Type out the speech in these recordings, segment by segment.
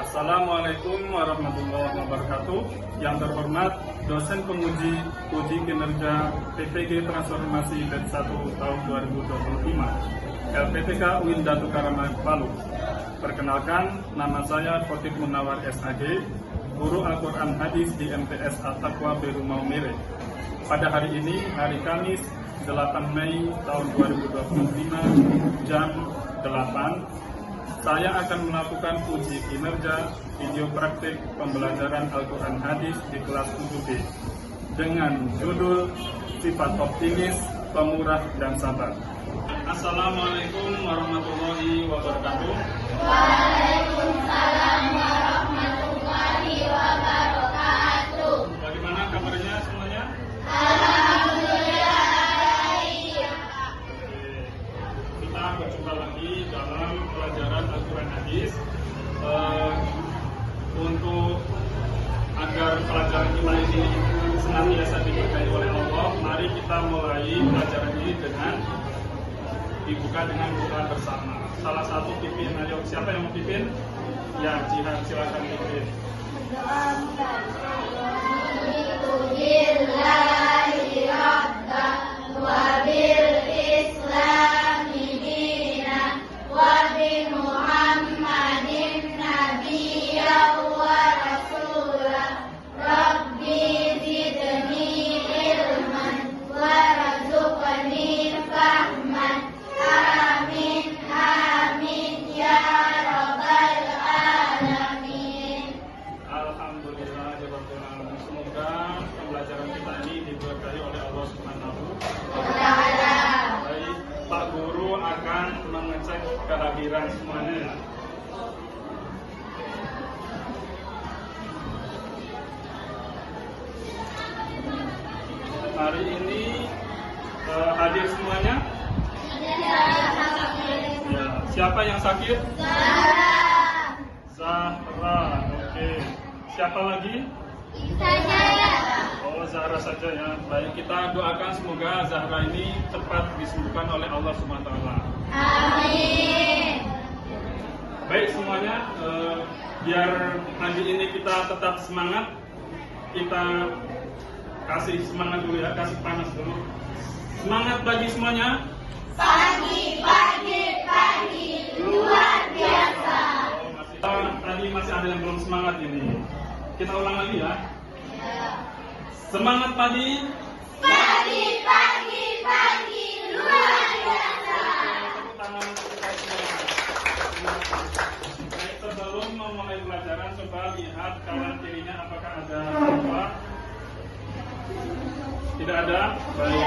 Assalamualaikum warahmatullahi wabarakatuh. Yang terhormat dosen penguji uji kinerja PPG Transformasi Batch 1 tahun 2025 LPTK UIN Datu Karama Palu. Perkenalkan, nama saya Khotib Munawar SAG, guru Al-Quran Hadis di MTS At-Taqwa Biru Maumere. Pada hari ini, hari Kamis 8 Mei tahun 2025 jam 8, saya akan melakukan uji kinerja video praktik pembelajaran Al-Quran Hadis di kelas 7B dengan judul Sifat Optimis, Pemurah, dan Sabar. Assalamualaikum warahmatullahi wabarakatuh. Waalaikumsalam warahmatullahi wabarakatuh. Bagaimana kabarnya semuanya? Alhamdulillah. Kita berjumpa lagi dalam pelajaran Al-Quran Hadis. Untuk agar pelajaran kita ini senantiasa diberkahi oleh Allah, mari kita mulai pelajaran ini dengan dibuka dengan doa bersama. Salah satu pimpin, ayo siapa yang mau pimpin? Ya, Jihan, silakan pimpin. Doa billahi rabban wa bil islami dinan wa bi Muhammadin nabiyyan wa rasulah. Rabbi zidni ilman warzuqni fahman. Amin amin ya rabbal alamin. Alhamdulillah, semoga pembelajaran kita ini diberkahi oleh Allah Subhanahu wa Ta'ala. Baik, Pak Guru akan mengecek kehadiran semuanya. Hari ini hadir semuanya? Ya, siapa yang sakit? Zahra. Oke. Siapa lagi? Oh, Zahra saja ya. Baik, kita doakan semoga Zahra ini cepat disembuhkan oleh Allah Subhanahu wa Ta'ala. Amin. Baik semuanya, biar pagi ini kita tetap semangat, kita kasih semangat dulu ya, kasih panas dulu. Semangat pagi semuanya. Pagi, luar biasa. Tadi masih ada yang belum semangat ini. Kita ulang lagi ya. Semangat pagi. Pagi, luar biasa. Tepuk tangan untuk kita semua. Baik, sebelum memulai pelajaran, coba lihat kanan kirinya apakah ada apa. Tidak ada? Baik.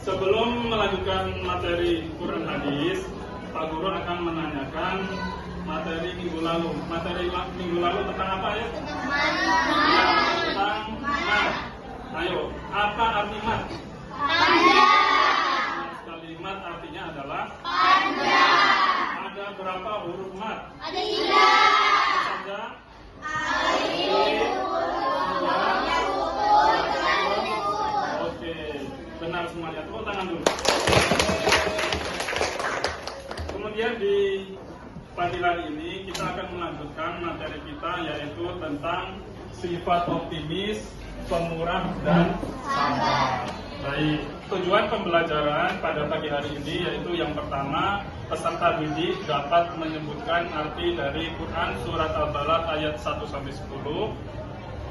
Sebelum melanjutkan materi Quran Hadis, Pak Guru akan menanyakan materi minggu lalu. Materi minggu lalu tentang apa ya? Tentang mat. Ayo, apa arti mat? Kalimat artinya adalah panjang. Ada berapa huruf mat? Ada 3. Saja. Oke, benar semuanya. Tepuk tangan dulu. Kemudian di pagi hari ini kita akan melanjutkan materi kita, yaitu tentang sifat optimis, pemurah, dan sabar. Baik, tujuan pembelajaran pada pagi hari ini yaitu yang pertama, peserta didik dapat menyebutkan arti dari Quran Surat Al-Balad ayat 1-10,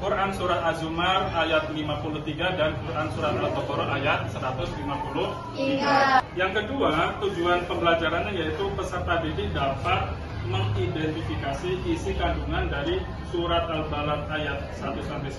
Quran Surat Az-Zumar ayat 53, dan Quran Surat Al-Baqarah ayat 153. Yang kedua, tujuan pembelajarannya yaitu peserta didik dapat mengidentifikasi isi kandungan dari Surat Al-Balad ayat 1-10,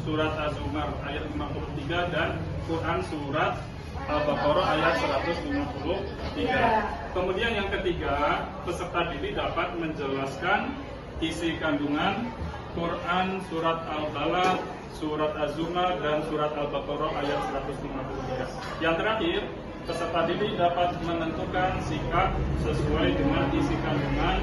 Surat Az-Zumar ayat 53, dan Quran Surat Al-Baqarah ayat 153. Kemudian yang ketiga, peserta didik dapat menjelaskan isi kandungan Quran Surat Al-Balad, Surat Az-Zumar, dan Surat Al-Baqarah ayat 153. Yang terakhir, peserta didik dapat menentukan sikap sesuai dengan isi kandungan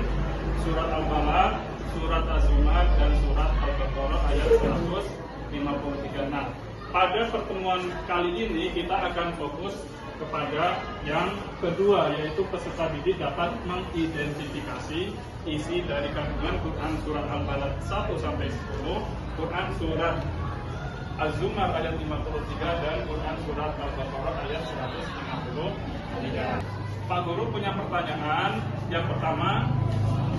Surat Al-Balad, Surat Az-Zumar, dan Surat Al-Baqarah ayat 153. Nah, pada pertemuan kali ini kita akan fokus kepada yang kedua, yaitu peserta didik dapat mengidentifikasi isi dari kandungan Quran Surat Al-Balad 1-10, Quran Surat Az-Zumar ayat 53, dan Quran Surat Al-Baqarah ayat 153. Pak Guru punya pertanyaan. Yang pertama,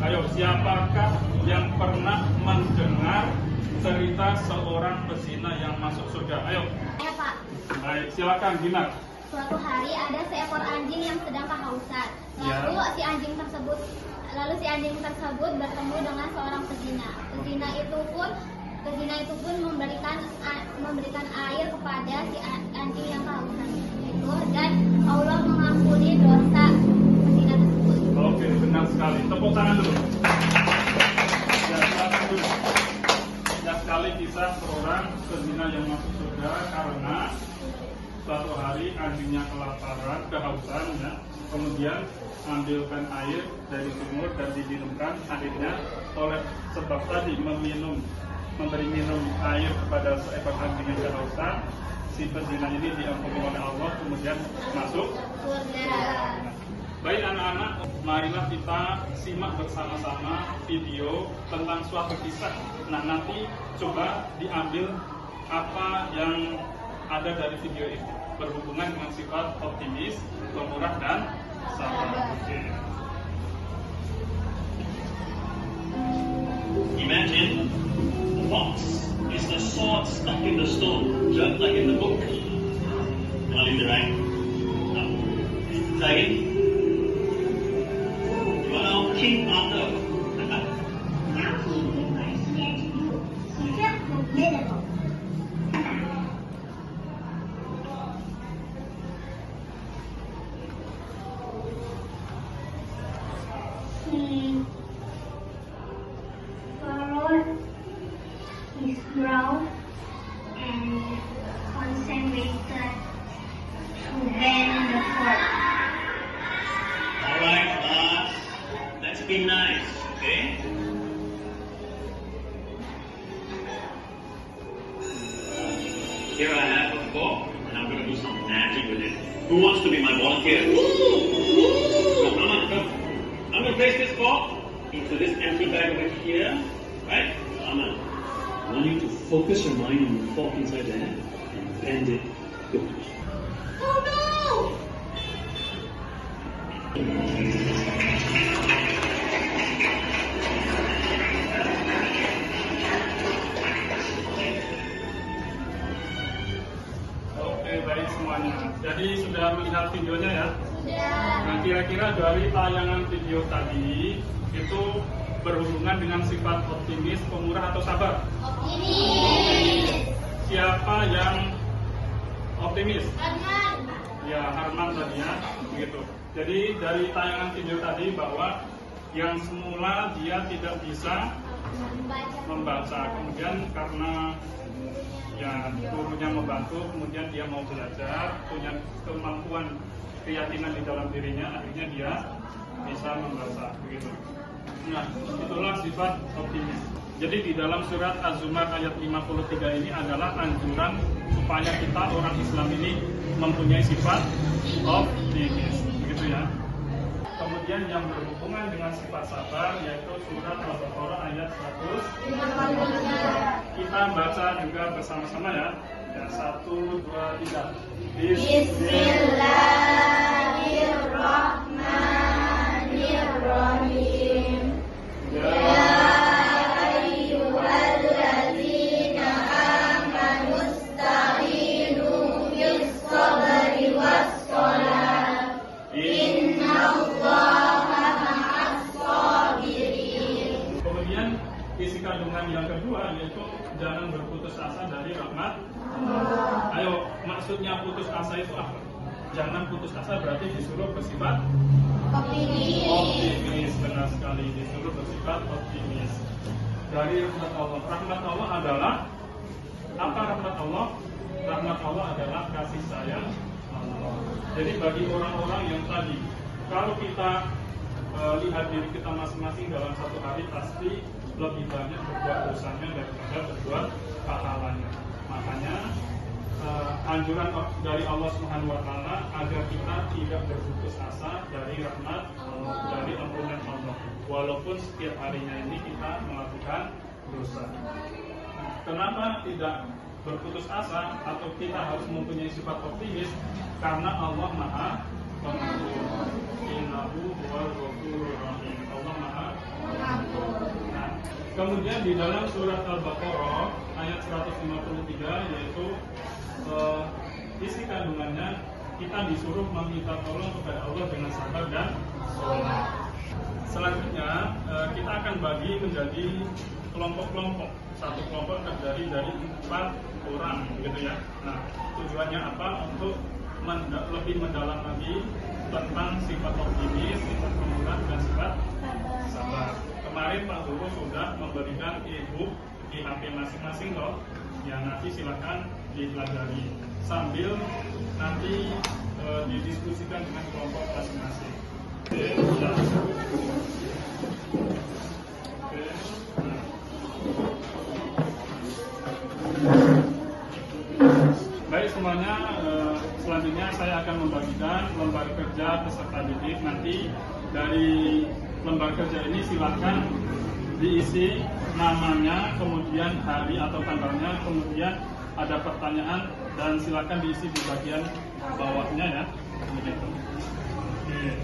ayo, siapakah yang pernah mendengar cerita seorang pezina yang masuk surga? Ayo. Ya, Pak. Baik, silakan Gina. Suatu hari ada seekor anjing yang sedang kehausan. Lalu si anjing tersebut bertemu dengan seorang pezina. Pezina itu pun memberikan air kepada si anjing yang kehausan itu, dan Allah mengampuni dosa pezina tersebut. Oke, benar sekali. Tepuk tangan dulu. Ya, silakan dulu. Ya, sekali kisah seorang pezina yang masuk surga karena suatu hari anjingnya kelaparan, kehausan, ya. Kemudian ambilkan air dari sumur dan diminumkan. Akhirnya oleh sebab tadi memberi minum air kepada seekor anjing yang kehausan, si pezina ini diampuni oleh Allah, kemudian masuk surga. Baik anak-anak, marilah kita simak bersama-sama video tentang suatu kisah. Nah, nanti coba diambil apa yang ada dari video itu berhubungan dengan sifat optimis, pemurah, dan sabar. Imagine a fox is the sword stuck in the stone, just like in the book. Now leave the right. Now, try again. You are now King Arthur. He followed his brow and concentrated to bend the fort. Alright, class. Let's be nice, okay? Here I have a fork, and I'm going to do some magic with it. Who wants to be my volunteer? Come on, come. I'm going to place this fork into this empty bag over here, right? Come on. I want you to focus your mind on the fork inside there and bend it. Good. Oh no! Oke, baik semuanya. Jadi sudah melihat videonya ya? Sudah. Nah, kira-kira dari tayangan video tadi itu berhubungan dengan sifat optimis, pemurah, atau sabar? Optimis. Siapa yang optimis? Arman. Ya, Harman tadi ya, begitu. Jadi dari tayangan video tadi bahwa yang semula dia tidak bisa membaca, kemudian karena ya gurunya membantu, kemudian dia mau belajar, punya kemampuan, keyakinan di dalam dirinya, akhirnya dia bisa membaca, begitu. Nah, itulah sifat optimis. Jadi di dalam surat Az-Zumar ayat 53 ini adalah anjuran supaya kita orang Islam ini mempunyai sifat optimis, begitu ya. Kemudian yang berhubungan dengan sifat sabar yaitu surat Al-Baqarah ayat 100. Kita baca juga bersama-sama ya. Ya, 1, 2, 3. Bismillahirrahmanirrahim. Ya ayyuhalladzina amanu ista'inu bis-sabri was-shalah. Innallaha ma'as-sabirin. Kemudian isi kandungan yang kedua yaitu jangan berputus asa dari rahmat. Ayo, maksudnya putus asa itu apa? Jangan putus asa berarti disuruh bersifat optimis, benar sekali, disuruh bersifat optimis. Dari rahmat Allah. Rahmat Allah adalah apa? Rahmat Allah? Rahmat Allah adalah kasih sayang Allah. Jadi bagi orang-orang yang tadi, kalau kita lihat diri kita masing-masing dalam satu hari pasti lebih banyak berbuat dosanya daripada berbuat pahalanya. Makanya anjuran dari Allah Subhanahu wa taala agar kita tidak berputus asa dari rahmat Allah, dari ampunan Allah, walaupun setiap harinya ini kita melakukan dosa. Kenapa tidak berputus asa atau kita harus mempunyai sifat optimis? Karena Allah Maha Pengampun. Innahu huwal ghafurur rahim. Allah Maha Pengampun. Nah, kemudian di dalam surat Al-Baqarah ayat 153 yaitu isi kandungannya kita disuruh meminta tolong kepada Allah dengan sabar dan sholat. Selanjutnya kita akan bagi menjadi kelompok-kelompok. Satu kelompok terdiri dari 4 orang, gitu ya. Nah, tujuannya apa? Untuk lebih mendalam lagi tentang sifat optimis, sifat pemurah, dan sifat sabar. Kemarin Pak Guru sudah memberikan e-book di HP masing-masing loh. Ya, nanti silakan dipelajari sambil nanti didiskusikan dengan kelompok masing-masing. Oke, ya. Oke, nah. Baik semuanya, selanjutnya saya akan membagikan lembar kerja peserta didik. Nanti dari lembar kerja ini silakan diisi namanya, kemudian hari atau tanggalnya, kemudian ada pertanyaan dan silakan diisi di bagian bawahnya ya. Begitu. Oke.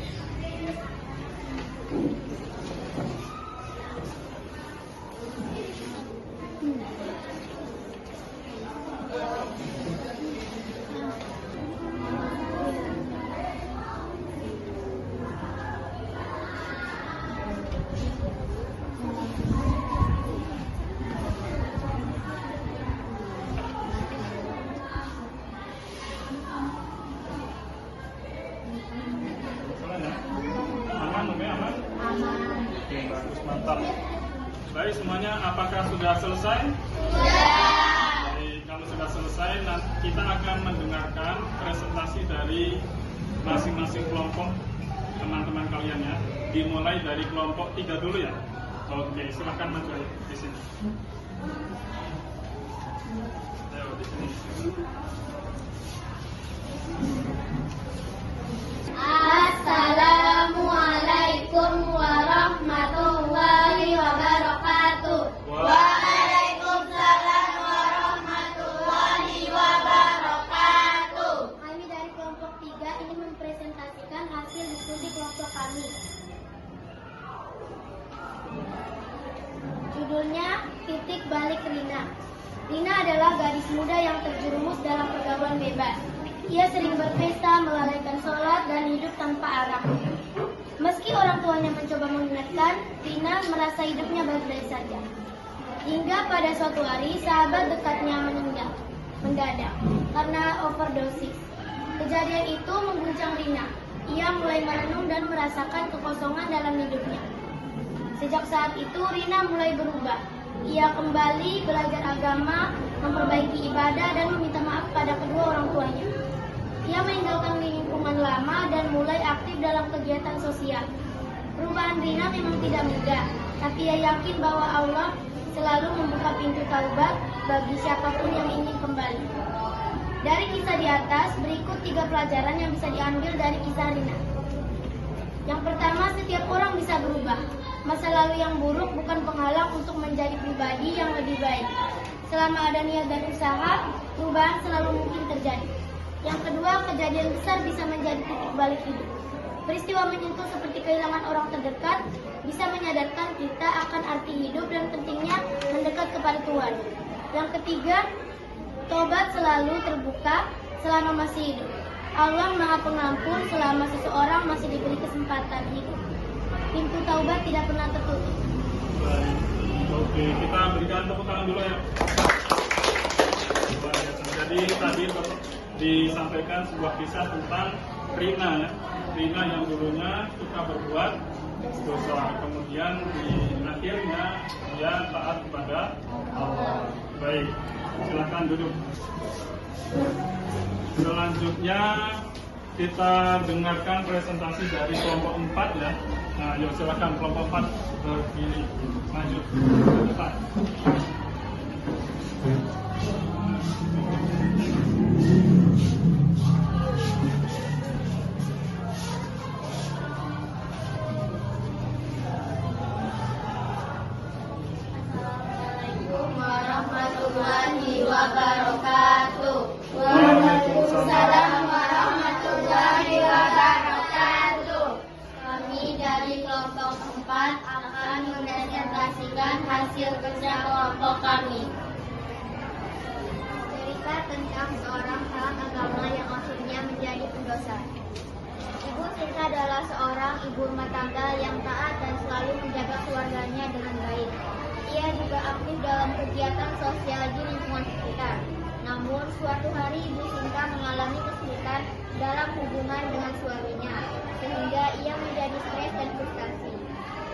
Mantap. Baik semuanya, apakah sudah selesai? Sudah. Baik, kalau sudah selesai, kita akan mendengarkan presentasi dari masing-masing kelompok teman-teman kalian ya. Dimulai dari kelompok 3 dulu ya. Oke, silahkan maju di sini. Ayo di sini. Assalamualaikum warahmatullahi wabarakatuh. Waalaikumsalam warahmatullahi wabarakatuh. Kami dari kelompok 3 ingin mempresentasikan hasil diskusi kelompok kami. Judulnya Titik Balik Rina. Rina adalah gadis muda yang terjerumus dalam pergaulan bebas. Ia sering berpesta, melalaikan sholat, dan hidup tanpa arah. Meski orang tuanya mencoba mengingatkan, Rina merasa hidupnya baik-baik saja. Hingga pada suatu hari, sahabat dekatnya mendadak karena overdosis. Kejadian itu mengguncang Rina. Ia mulai merenung dan merasakan kekosongan dalam hidupnya. Sejak saat itu, Rina mulai berubah. Ia kembali belajar agama, memperbaiki ibadah, dan meminta maaf pada kedua orang tuanya. Ia meninggalkan lingkungan lama dan mulai aktif dalam kegiatan sosial. Perubahan Rina memang tidak mudah, tapi ia yakin bahwa Allah selalu membuka pintu taubat bagi siapapun yang ingin kembali. Dari kisah di atas, berikut 3 pelajaran yang bisa diambil dari kisah Rina. Yang pertama, setiap orang bisa berubah. Masa lalu yang buruk bukan penghalang untuk menjadi pribadi yang lebih baik. Selama ada niat dan usaha, perubahan selalu mungkin terjadi. Yang kedua, kejadian besar bisa menjadi titik balik hidup. Peristiwa menyentuh seperti kehilangan orang terdekat bisa menyadarkan kita akan arti hidup dan pentingnya mendekat kepada Tuhan. Yang ketiga, tobat selalu terbuka selama masih hidup. Allah Maha Pengampun selama seseorang masih diberi kesempatan hidup. Pintu taubat tidak pernah tertutup. Baik. Oke, kita berikan tepuk tangan dulu ya. Jadi tadi disampaikan sebuah kisah tentang Rina ya. Rina yang dulunya suka berbuat dosa, kemudian di akhirnya dia taat kepada Allah. Baik, silakan duduk. Selanjutnya kita dengarkan presentasi dari kelompok 4 ya. Nah, yuk silakan kelompok 4 berdiri maju ke depan. warahmatullahi wabarakatuh. Waalaikumsalam warahmatullahi wabarakatuh. Kami dari kelompok 4 akan menpresentasikan hasil kerja kelompok kami. Cerita tentang seorang sahabat agama yang akhirnya menjadi pendosa. Ibu Sinta adalah seorang ibu rumah tangga yang taat dan selalu menjaga keluarganya dengan baik. Ia juga aktif dalam kegiatan sosial di lingkungan sekitar. Namun, suatu hari Ibu Sinta mengalami kesulitan dalam hubungan dengan suaminya, sehingga ia menjadi stres dan frustasi.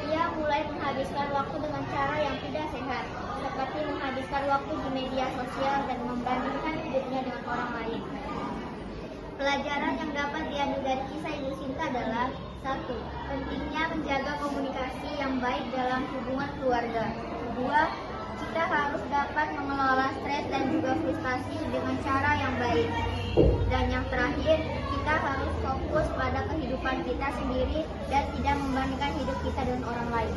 Ia mulai menghabiskan waktu dengan cara yang tidak sehat, seperti menghabiskan waktu di media sosial dan membandingkan hidupnya dengan orang lain. Pelajaran yang dapat diambil dari kisah Ibu Sinta adalah 1. Pentingnya menjaga komunikasi yang baik dalam hubungan keluarga. 2. Kita harus dapat mengelola stres dan juga frustasi dengan cara yang baik. Dan yang terakhir, kita harus fokus pada kehidupan kita sendiri dan tidak membandingkan hidup kita dengan orang lain.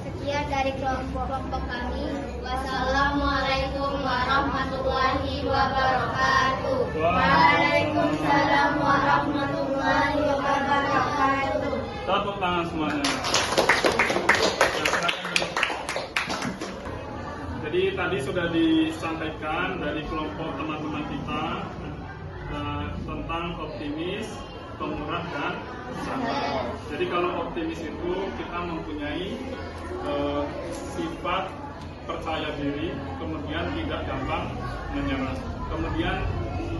Sekian dari kelompok kami. Wassalamualaikum warahmatullahi wabarakatuh. Waalaikumsalam warahmatullahi wabarakatuh. Tepuk tangan semuanya. Jadi tadi sudah disampaikan dari kelompok teman-teman kita tentang optimis, pemurah, dan sabar. Jadi kalau optimis itu kita mempunyai sifat percaya diri, kemudian tidak gampang menyerah. Kemudian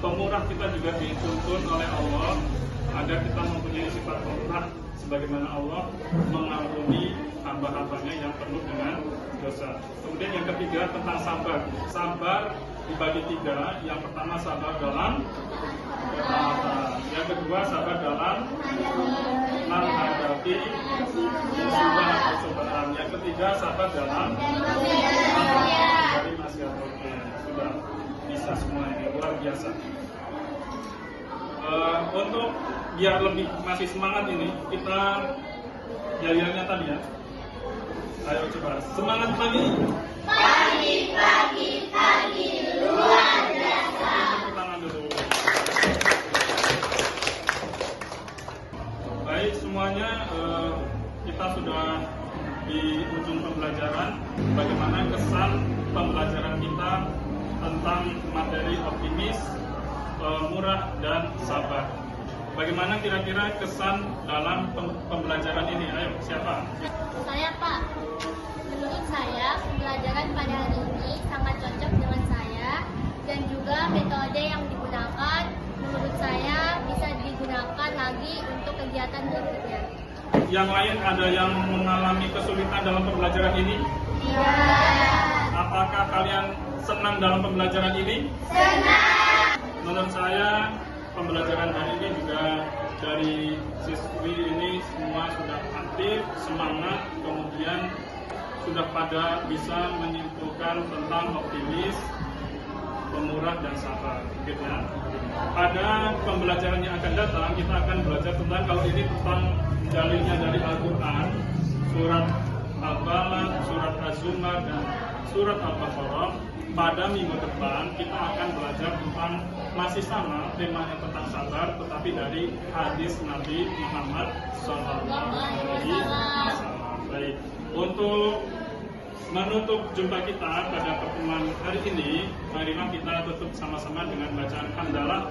pemurah kita juga dituntun oleh Allah agar kita mempunyai sifat pemurah sebagaimana Allah mengampuni hamba-hambanya yang penuh dengan dosa. Kemudian yang ketiga tentang sabar. Sabar dibagi 3. Yang pertama sabar dalam ketaatan. Yang kedua sabar dalam menghadapi musibah atau cobaan. Yang ketiga sabar dalam dari maksiat. Oke, sudah bisa semua ini, luar biasa. Untuk biar lebih masih semangat ini, kita yel-yelnya tadi ya. Ayo coba semangat pagi. Pagi luar biasa. Tepuk tangan dulu. Baik semuanya, kita sudah di ujung pembelajaran. Bagaimana kesan pembelajaran kita tentang materi optimis, murah, dan sabar. Bagaimana kira-kira kesan dalam pembelajaran ini? Ayo, siapa? Saya, Pak. Menurut saya, pembelajaran pada hari ini sangat cocok dengan saya dan juga metode yang digunakan menurut saya bisa digunakan lagi untuk kegiatan berikutnya. Yang lain ada yang mengalami kesulitan dalam pembelajaran ini? Iya. Apakah kalian senang dalam pembelajaran ini? Senang. Menurut saya pembelajaran hari ini juga dari siswi ini semua sudah aktif, semangat, kemudian sudah pada bisa menyimpulkan tentang optimis, pemurah, dan sabar. Gitu ya. Pada pembelajaran yang akan datang kita akan belajar tentang, kalau ini tentang dalilnya dari Al-Quran, surat Al-Balad, surat Az-Zumar, dan surat Al-Baqarah. Pada minggu depan kita akan belajar tentang masih sama temanya tentang sabar, tetapi dari hadis Nabi Muhammad SAW. Baik, untuk menutup jumpa kita pada pertemuan hari ini, marilah kita tutup sama-sama dengan bacaan hamdalah.